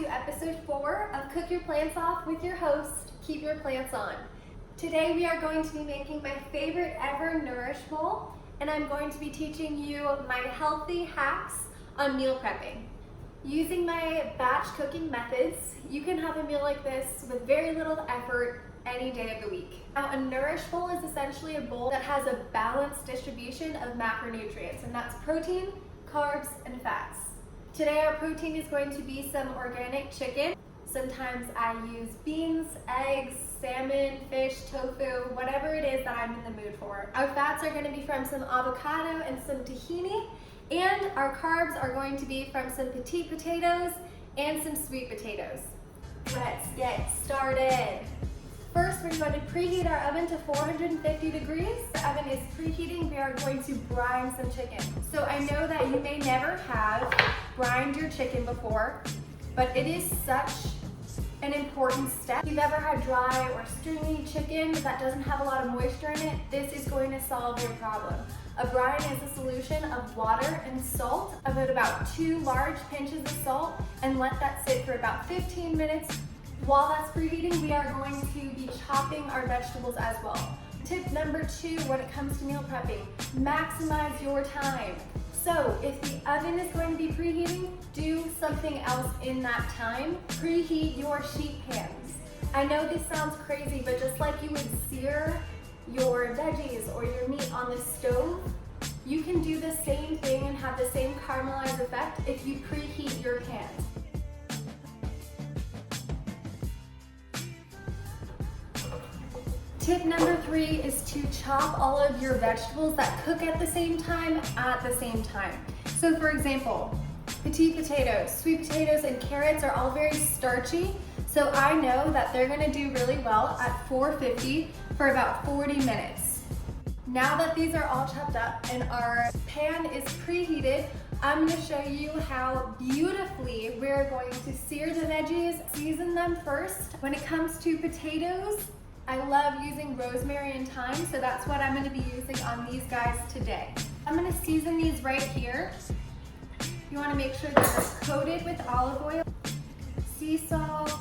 to episode 4 of Cook Your Plants Off with your host, Keep Your Plants On. Today we are going to be making my favorite ever Nourish bowl, and I'm going to be teaching you my healthy hacks on meal prepping. Using my batch cooking methods, you can have a meal like this with very little effort any day of the week. Now, a Nourish bowl is essentially a bowl that has a balanced distribution of macronutrients, and that's protein, carbs, and fats. Today our protein is going to be some organic chicken. Sometimes I use beans, eggs, salmon, fish, tofu, whatever it is that I'm in the mood for. Our fats are going to be from some avocado and some tahini, and our carbs are going to be from some petite potatoes and some sweet potatoes. Let's get started. First, we're going to preheat our oven to 450 degrees. The oven is preheating. We are going to brine some chicken. So I know that you may never have brined your chicken before, but it is such an important step. If you've ever had dry or stringy chicken that doesn't have a lot of moisture in it, this is going to solve your problem. A brine is a solution of water and salt. I put about 2 large pinches of salt and let that sit for about 15 minutes. While that's preheating, we are going to be chopping our vegetables as well. Tip number 2 when it comes to meal prepping, maximize your time. So if the oven is going to be preheating, do something else in that time. Preheat your sheet pans. I know this sounds crazy, but just like you would sear your veggies or your meat on the stove, you can do the same thing and have the same caramelized effect if you preheat your pan. Tip number 3 is to chop all of your vegetables that cook at the same time. So for example, petite potatoes, sweet potatoes, and carrots are all very starchy. So I know that they're gonna do really well at 450 for about 40 minutes. Now that these are all chopped up and our pan is preheated, I'm gonna show you how beautifully we're going to sear the veggies, season them first. When it comes to potatoes, I love using rosemary and thyme, so that's what I'm going to be using on these guys today. I'm going to season these right here. You want to make sure that they're coated with olive oil, sea salt,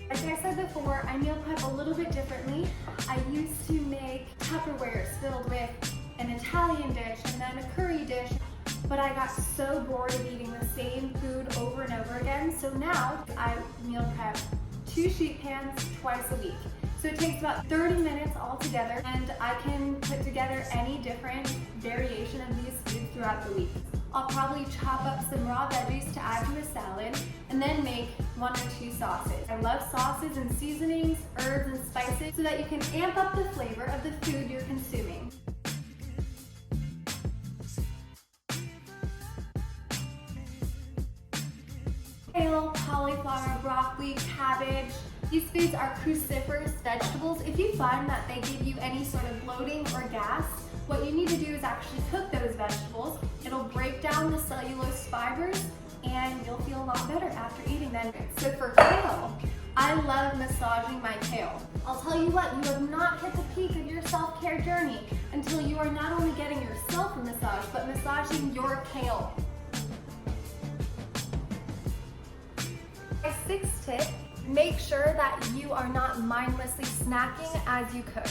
Like I said before, I meal prep a little bit differently. I used to make Tupperwares filled with an Italian dish and then a curry dish, but I got so bored of eating the same food over and over again. So now I meal prep 2 sheet pans twice a week. So it takes about 30 minutes altogether, and I can put together any different variation of these foods throughout the week. I'll probably chop up some raw veggies to add to a salad and then make 1 or 2 sauces. I love sauces and seasonings, herbs and spices so that you can amp up the flavor of the food you're consuming. Kale, cauliflower, broccoli, cabbage. These foods are cruciferous vegetables. If you find that they give you any sort of bloating or gas, what you need to do is actually cook those vegetables. It'll break down the cellulose fibers and you'll feel a lot better after eating them. So for kale, I love massaging my kale. I'll tell you what, you have not hit the peak of your self-care journey until you are not only getting yourself a massage, but massaging your kale. My 6th tip, make sure that you are not mindlessly snacking as you cook.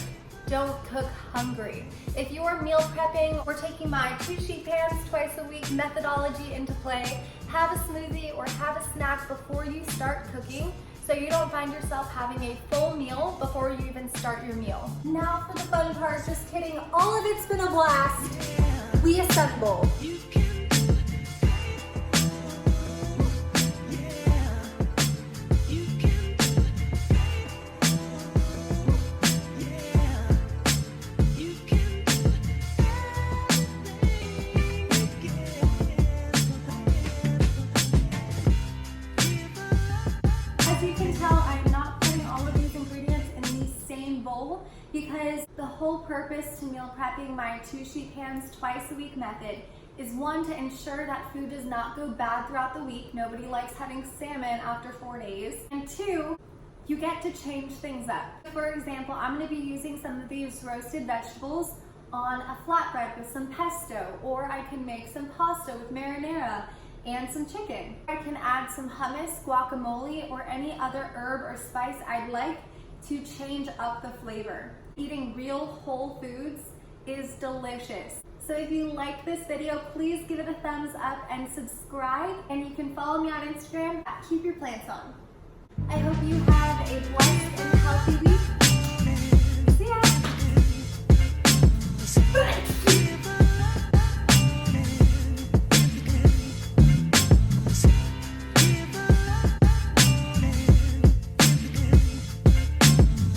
Don't cook hungry. If you're meal prepping, we're taking my 2 sheet pans twice a week methodology into play. Have a smoothie or have a snack before you start cooking so you don't find yourself having a full meal before you even start your meal. Now for the fun part, just kidding, all of it's been a blast. We assemble. purpose to meal prepping my 2 sheet pans twice a week method is 1, to ensure that food does not go bad throughout the week. Nobody likes having salmon after 4 days. And 2, you get to change things up. For example, I'm going to be using some of these roasted vegetables on a flatbread with some pesto, or I can make some pasta with marinara and some chicken. I can add some hummus, guacamole, or any other herb or spice I'd like to change up the flavor. Eating real whole foods is delicious. So if you like this video, please give it a thumbs up and subscribe, and you can follow me on Instagram at Keep Your Plants On. I hope you have a blessed and healthy week. See ya!